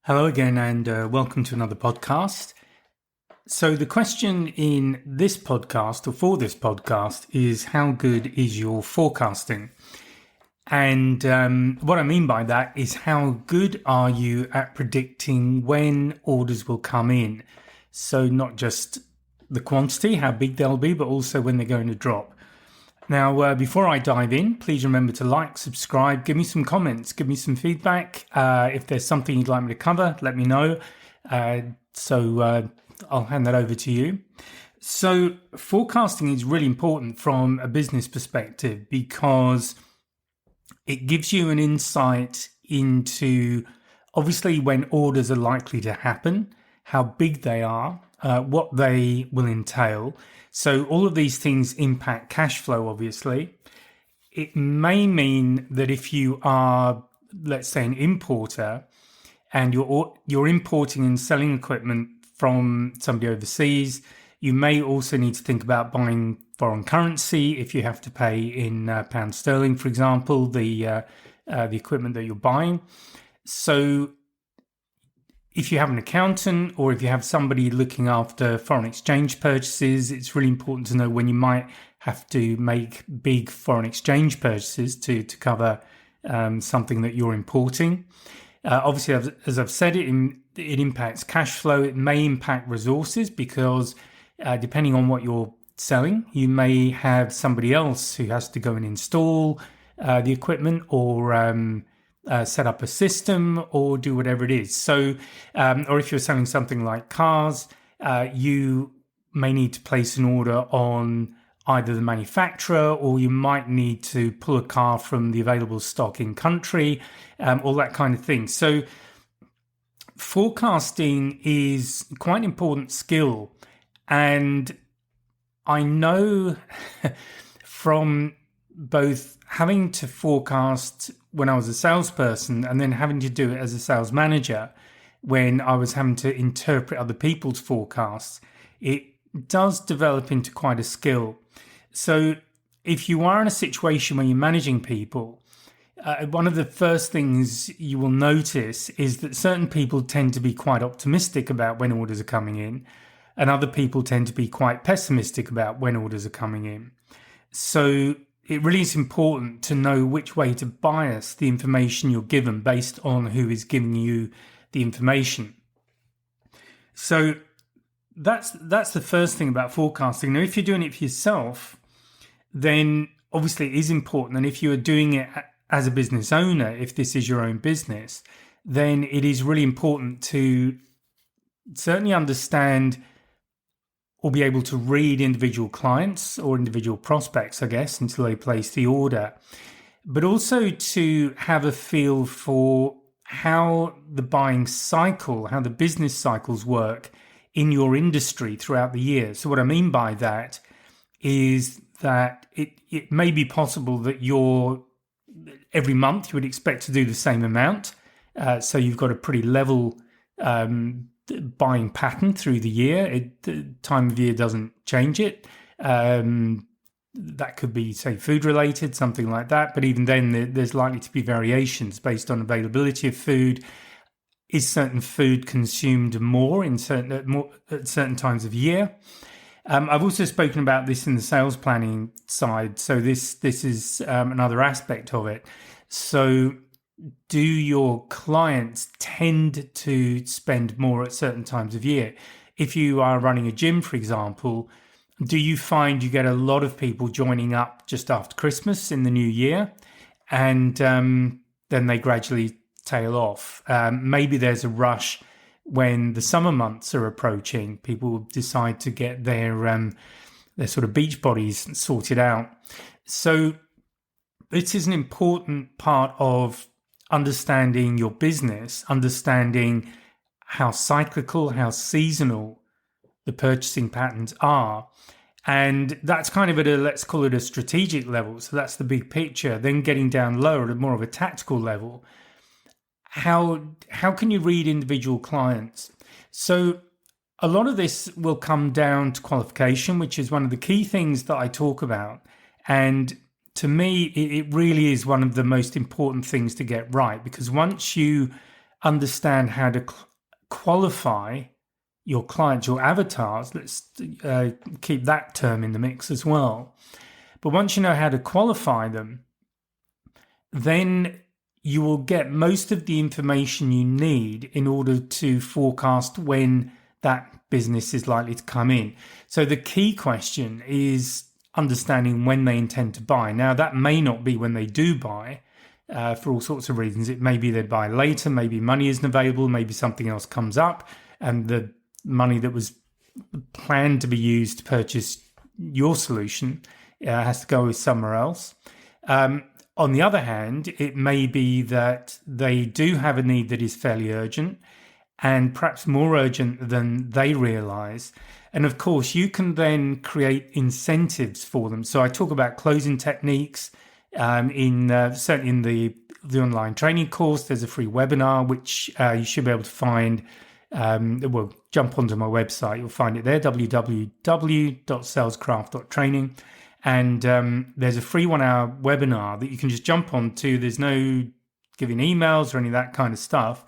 Hello again, and welcome to another podcast. So, the question in this podcast, or for this podcast, is how good is your forecasting? And what I mean by that is how good are you at predicting when orders will come in? So, not just the quantity, how big they'll be, but also when they're going to drop. Now, before I dive in, please remember to like, subscribe, give me some comments, give me some feedback. If there's something you'd like me to cover, let me know. I'll hand that over to you. So forecasting is really important from a business perspective because it gives you an insight into obviously when orders are likely to happen, how big they are, what they will entail. So all of these things impact cash flow, obviously. It may mean that if you are, let's say, an importer and you're importing and selling equipment from somebody overseas, you may also need to think about buying foreign currency if you have to pay in pound sterling, for example, the equipment that you're buying. So if you have an accountant or if you have somebody looking after foreign exchange purchases, it's really important to know when you might have to make big foreign exchange purchases to cover something that you're importing. Obviously, as I've said, it impacts cash flow. It may impact resources because depending on what you're selling, you may have somebody else who has to go and install the equipment or set up a system or do whatever it is. So, or if you're selling something like cars, you may need to place an order on either the manufacturer or you might need to pull a car from the available stock in country, all that kind of thing. So forecasting is quite an important skill. And I know from both having to forecast when I was a salesperson and then having to do it as a sales manager when I was having to interpret other people's forecasts, it does develop into quite a skill. So if you are in a situation where you're managing people, one of the first things you will notice is that certain people tend to be quite optimistic about when orders are coming in, and other people tend to be quite pessimistic about when orders are coming in. So it really is important to know which way to bias the information you're given based on who is giving you the information. So that's the first thing about forecasting. Now, if you're doing it for yourself, then obviously it is important. And if you are doing it as a business owner, if this is your own business, then it is really important to certainly understand or be able to read individual clients or individual prospects, I guess, until they place the order, but also to have a feel for how the buying cycle, how the business cycles work in your industry throughout the year. So what I mean by that is that it may be possible that every month you would expect to do the same amount. So you've got a pretty level buying pattern through the year. The time of year doesn't change it. That could be, say, food related, something like that. But even then, there's likely to be variations based on availability of food. Is certain food consumed more at certain times of year? I've also spoken about this in the sales planning side. So this is another aspect of it. So do your clients tend to spend more at certain times of year? If you are running a gym, for example, do you find you get a lot of people joining up just after Christmas in the new year and then they gradually tail off? Maybe there's a rush when the summer months are approaching. People decide to get their sort of beach bodies sorted out. So this is an important part of understanding your business, understanding how cyclical, how seasonal the purchasing patterns are. And that's kind of at let's call it a strategic level. So that's the big picture. Then getting down lower at more of a tactical level. How can you read individual clients? So a lot of this will come down to qualification, which is one of the key things that I talk about. And to me, it really is one of the most important things to get right, because once you understand how to qualify your clients, your avatars. Let's keep that term in the mix as well. But once you know how to qualify them, then you will get most of the information you need in order to forecast when that business is likely to come in. So the key question is understanding when they intend to buy. Now, that may not be when they do buy for all sorts of reasons. It may be they buy later, maybe money isn't available, maybe something else comes up, and the money that was planned to be used to purchase your solution has to go somewhere else. On the other hand, it may be that they do have a need that is fairly urgent and perhaps more urgent than they realize. And of course, you can then create incentives for them. So I talk about closing techniques certainly in the online training course. There's a free webinar, which you should be able to find. Well, jump onto my website. You'll find it there, www.salescraft.training. And there's a free 1 hour webinar that you can just jump onto. There's no giving emails or any of that kind of stuff.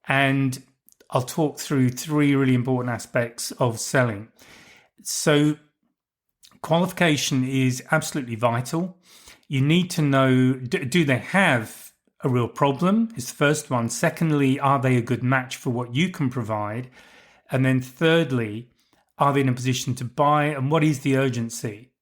And I'll talk through 3 really important aspects of selling. So qualification is absolutely vital. You need to know, do they have a real problem? Is the first one. Secondly, are they a good match for what you can provide? And then thirdly, are they in a position to buy? And what is the urgency?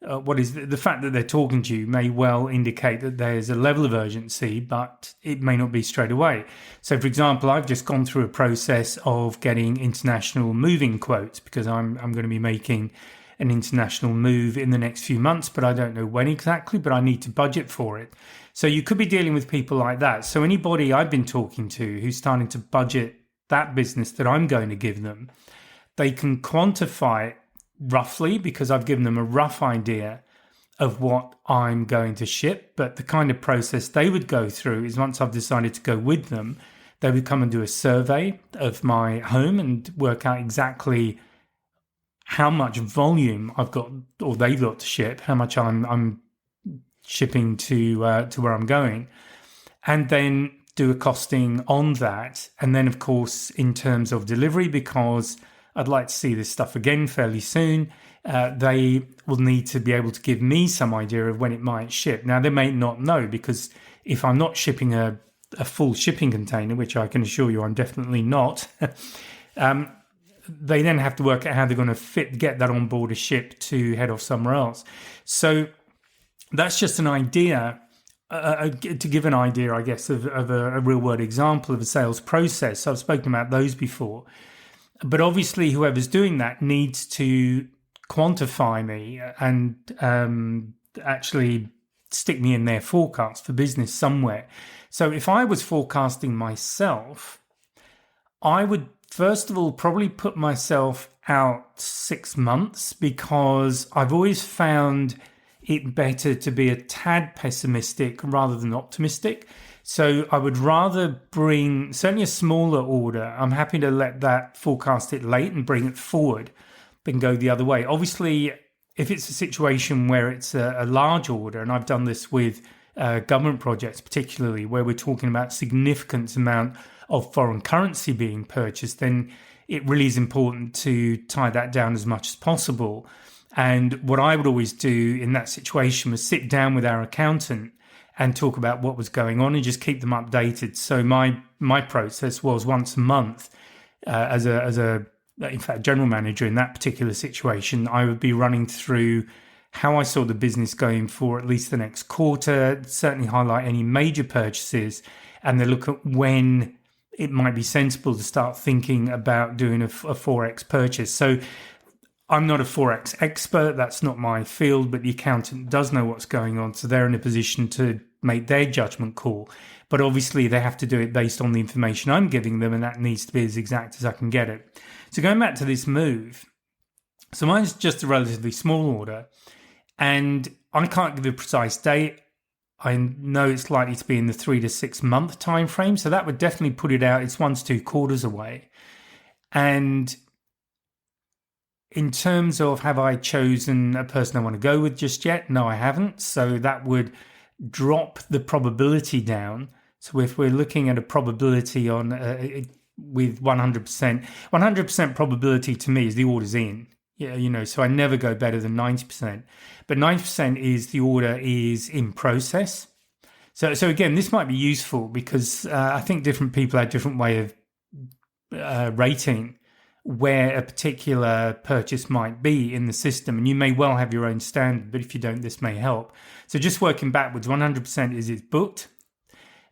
What is the fact that they're talking to you may well indicate that there's a level of urgency, but it may not be straight away. So, for example, I've just gone through a process of getting international moving quotes because I'm going to be making an international move in the next few months, but I don't know when exactly, but I need to budget for it. So you could be dealing with people like that. So anybody I've been talking to who's starting to budget that business that I'm going to give them, they can quantify it roughly because I've given them a rough idea of what I'm going to ship. But the kind of process they would go through is once I've decided to go with them, they would come and do a survey of my home and work out exactly how much volume I've got or they've got to ship, how much I'm shipping to where I'm going, and then do a costing on that. And then, of course, in terms of delivery, because I'd like to see this stuff again fairly soon, they will need to be able to give me some idea of when it might ship. Now, they may not know because if I'm not shipping a full shipping container, which I can assure you I'm definitely not, they then have to work out how they're going to get that on board a ship to head off somewhere else. So that's just an idea, to give an idea, I guess, of a real-world example of a sales process. So I've spoken about those before. But obviously, whoever's doing that needs to quantify me and actually stick me in their forecast for business somewhere. So if I was forecasting myself, I would first of all probably put myself out 6 months because I've always found it better to be a tad pessimistic rather than optimistic. So I would rather bring certainly a smaller order. I'm happy to let that forecast it late and bring it forward than go the other way. Obviously, if it's a situation where it's a large order, and I've done this with government projects particularly, where we're talking about significant amount of foreign currency being purchased, then it really is important to tie that down as much as possible. And what I would always do in that situation was sit down with our accountant and talk about what was going on and just keep them updated. So my process was once a month, as a in fact general manager in that particular situation, I would be running through how I saw the business going for at least the next quarter, certainly highlight any major purchases, and then look at when it might be sensible to start thinking about doing a Forex purchase. So I'm not a Forex expert, that's not my field, but the accountant does know what's going on, so they're in a position to make their judgment call. But obviously they have to do it based on the information I'm giving them, and that needs to be as exact as I can get it. So going back to this move, so mine's just a relatively small order, and I can't give a precise date. I know it's likely to be in the 3 to 6 month time frame, so that would definitely put it out. It's 1 to 2 quarters away. And in terms of have I chosen a person I want to go with just yet? No, I haven't. So that would drop the probability down So if we're looking at a probability on with 100% probability to me is the order's in. Yeah, so I never go better than 90%. But 90% is the order is in process. So again, this might be useful because I think different people have different way of rating where a particular purchase might be in the system, and you may well have your own standard, but if you don't, this may help. So just working backwards, 100% is it's booked,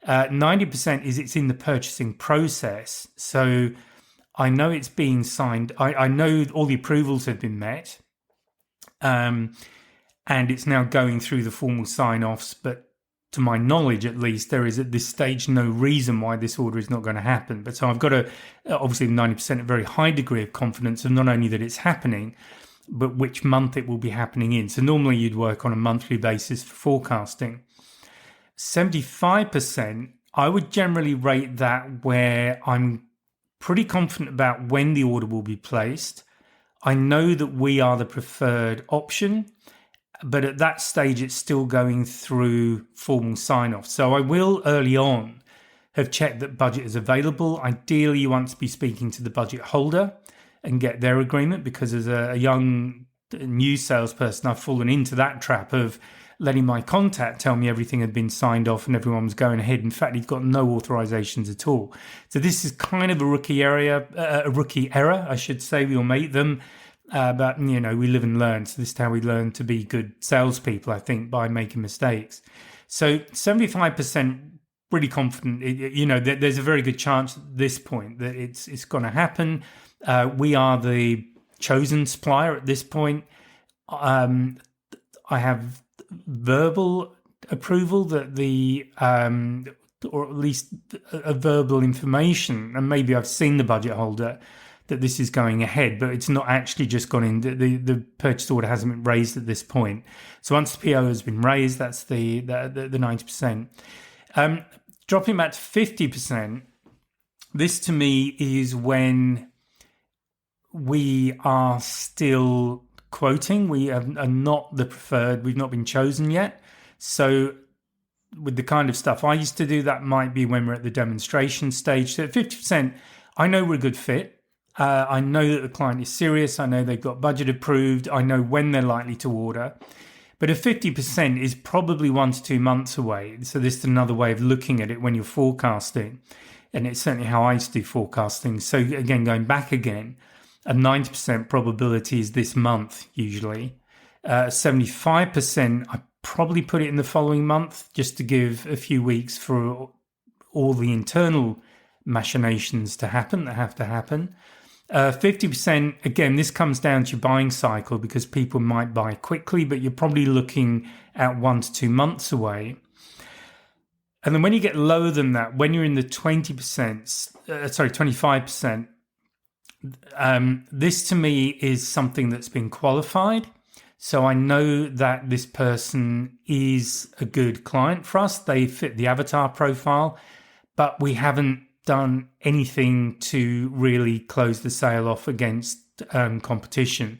90% is it's in the purchasing process. So I know it's being signed. I know all the approvals have been met, and it's now going through the formal sign-offs, but to my knowledge, at least, there is at this stage no reason why this order is not going to happen. But so I've got obviously 90% a very high degree of confidence of not only that it's happening, but which month it will be happening in. So normally you'd work on a monthly basis for forecasting. 75%, I would generally rate that where I'm pretty confident about when the order will be placed. I know that we are the preferred option, but at that stage, it's still going through formal sign-off. So I will early on have checked that budget is available. Ideally, you want to be speaking to the budget holder and get their agreement, because as a young new salesperson, I've fallen into that trap of letting my contact tell me everything had been signed off and everyone was going ahead. In fact, he's got no authorizations at all. So this is kind of a rookie error, I should say. We all make them. But, we live and learn. So this is how we learn to be good salespeople, I think, by making mistakes. So 75% really confident, there's a very good chance at this point that it's going to happen. We are the chosen supplier at this point. I have verbal approval that or at least a verbal information, and maybe I've seen the budget holder, that this is going ahead, but it's not actually just gone in. The purchase order hasn't been raised at this point. So once the PO has been raised, that's the 90%. Dropping back to 50%, this to me is when we are still quoting. We are not the preferred. We've not been chosen yet. So with the kind of stuff I used to do, that might be when we're at the demonstration stage. So at 50%, I know we're a good fit. I know that the client is serious. I know they've got budget approved. I know when they're likely to order. But a 50% is probably 1 to 2 months away. So this is another way of looking at it when you're forecasting. And it's certainly how I used to do forecasting. So again, going back again, a 90% probability is this month usually. 75%, I probably put it in the following month just to give a few weeks for all the internal machinations to happen that have to happen. 50%, again, this comes down to your buying cycle, because people might buy quickly, but you're probably looking at 1 to 2 months away. And then when you get lower than that, when you're in the 25%, this to me is something that's been qualified. So I know that this person is a good client for us. They fit the avatar profile, but we haven't done anything to really close the sale off against competition.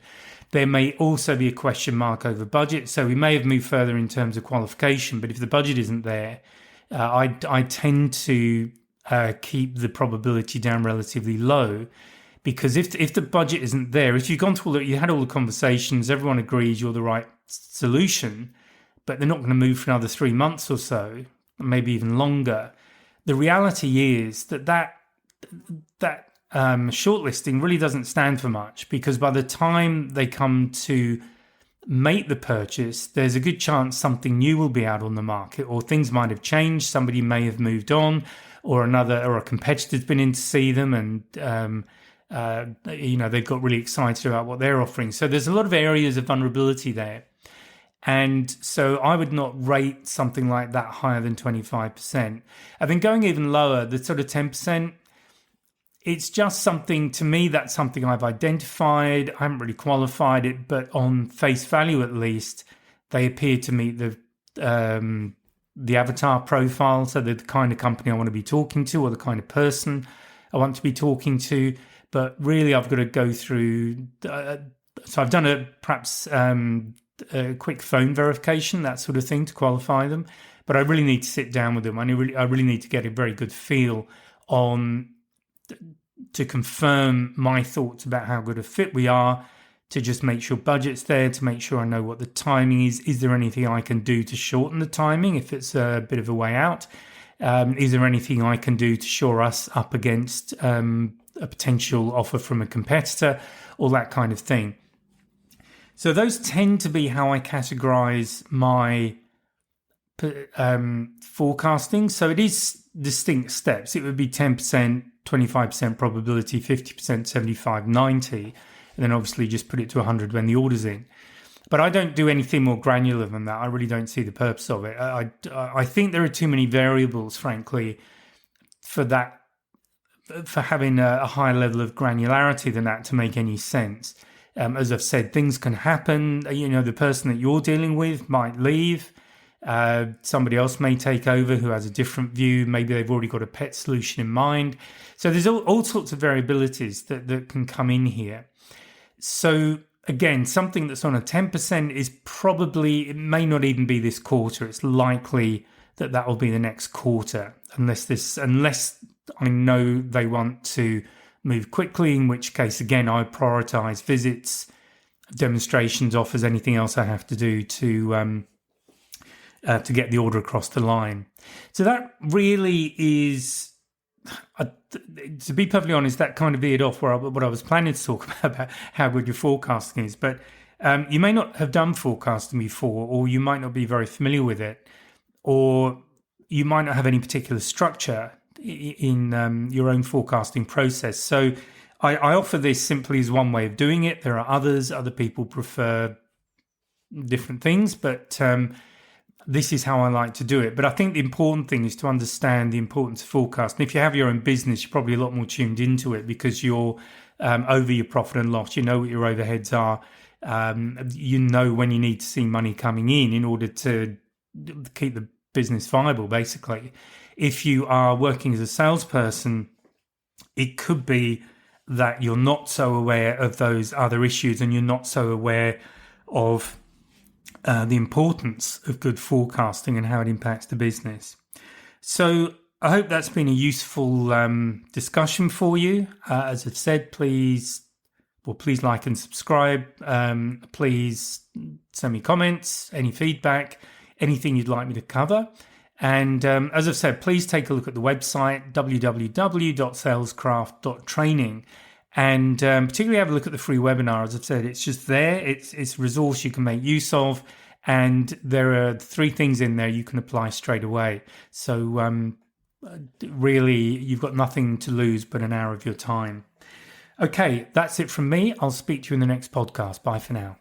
There may also be a question mark over budget. So we may have moved further in terms of qualification, but if the budget isn't there, I tend to keep the probability down relatively low, because if the budget isn't there, if you've gone through you had all the conversations, everyone agrees you're the right solution, but they're not going to move for another 3 months or so, maybe even longer. The reality is that shortlisting really doesn't stand for much, because by the time they come to make the purchase, there's a good chance something new will be out on the market, or things might have changed. Somebody may have moved on, or a competitor's been in to see them, and they've got really excited about what they're offering. So there's a lot of areas of vulnerability there. And so I would not rate something like that higher than 25%. I think going even lower, the sort of 10%, it's just something, to me, that's something I've identified. I haven't really qualified it, but on face value at least, they appear to meet the avatar profile. So they're the kind of company I want to be talking to, or the kind of person I want to be talking to. But really, I've got to go through. So I've done perhaps a quick phone verification, that sort of thing, to qualify them. But I really need to sit down with them. I really need to get a very good feel on to confirm my thoughts about how good a fit we are, to just make sure budget's there, to make sure I know what the timing is. Is there anything I can do to shorten the timing if it's a bit of a way out? Is there anything I can do to shore us up against a potential offer from a competitor? All that kind of thing. So those tend to be how I categorize my forecasting. So it is distinct steps. It would be 10%, 25% probability, 50%, 75, 90, and then obviously just put it to 100 when the order's in. But I don't do anything more granular than that. I really don't see the purpose of it. I think there are too many variables, frankly, for having a higher level of granularity than that to make any sense. As I've said, things can happen. The person that you're dealing with might leave. Somebody else may take over who has a different view. Maybe they've already got a pet solution in mind. So there's all sorts of variabilities that can come in here. So again, something that's on a 10% is probably, it may not even be this quarter. It's likely that will be the next quarter, unless I know they want to move quickly, in which case, again, I prioritize visits, demonstrations, offers, anything else I have to do to get the order across the line. So that really is, to be perfectly honest, that kind of veered off what I was planning to talk about how good your forecasting is. But you may not have done forecasting before, or you might not be very familiar with it, or you might not have any particular structure in your own forecasting process. So I offer this simply as one way of doing it. There are others. Other people prefer different things, but this is how I like to do it. But I think the important thing is to understand the importance of forecasting. If you have your own business, you're probably a lot more tuned into it because you're over your profit and loss. You know what your overheads are. You know when you need to see money coming in order to keep the business viable, basically. If you are working as a salesperson, it could be that you're not so aware of those other issues and you're not so aware of the importance of good forecasting and how it impacts the business. So I hope that's been a useful discussion for you. As I've said, please like and subscribe. Please send me comments, any feedback, anything you'd like me to cover. And as I've said, please take a look at the website, www.salescraft.training. And particularly have a look at the free webinar. As I've said, it's just there. It's a resource you can make use of. And there are 3 things in there you can apply straight away. So really, you've got nothing to lose but an hour of your time. Okay, that's it from me. I'll speak to you in the next podcast. Bye for now.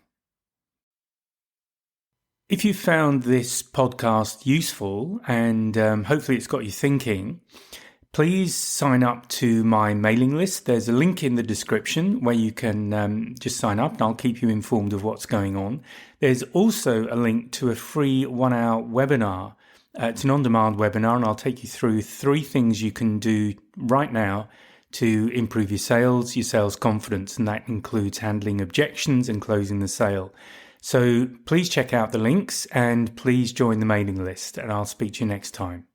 If you found this podcast useful and hopefully it's got you thinking, please sign up to my mailing list. There's a link in the description where you can just sign up and I'll keep you informed of what's going on. There's also a link to a free 1-hour webinar. It's an on-demand webinar and I'll take you through 3 things you can do right now to improve your sales confidence, and that includes handling objections and closing the sale. So please check out the links and please join the mailing list, and I'll speak to you next time.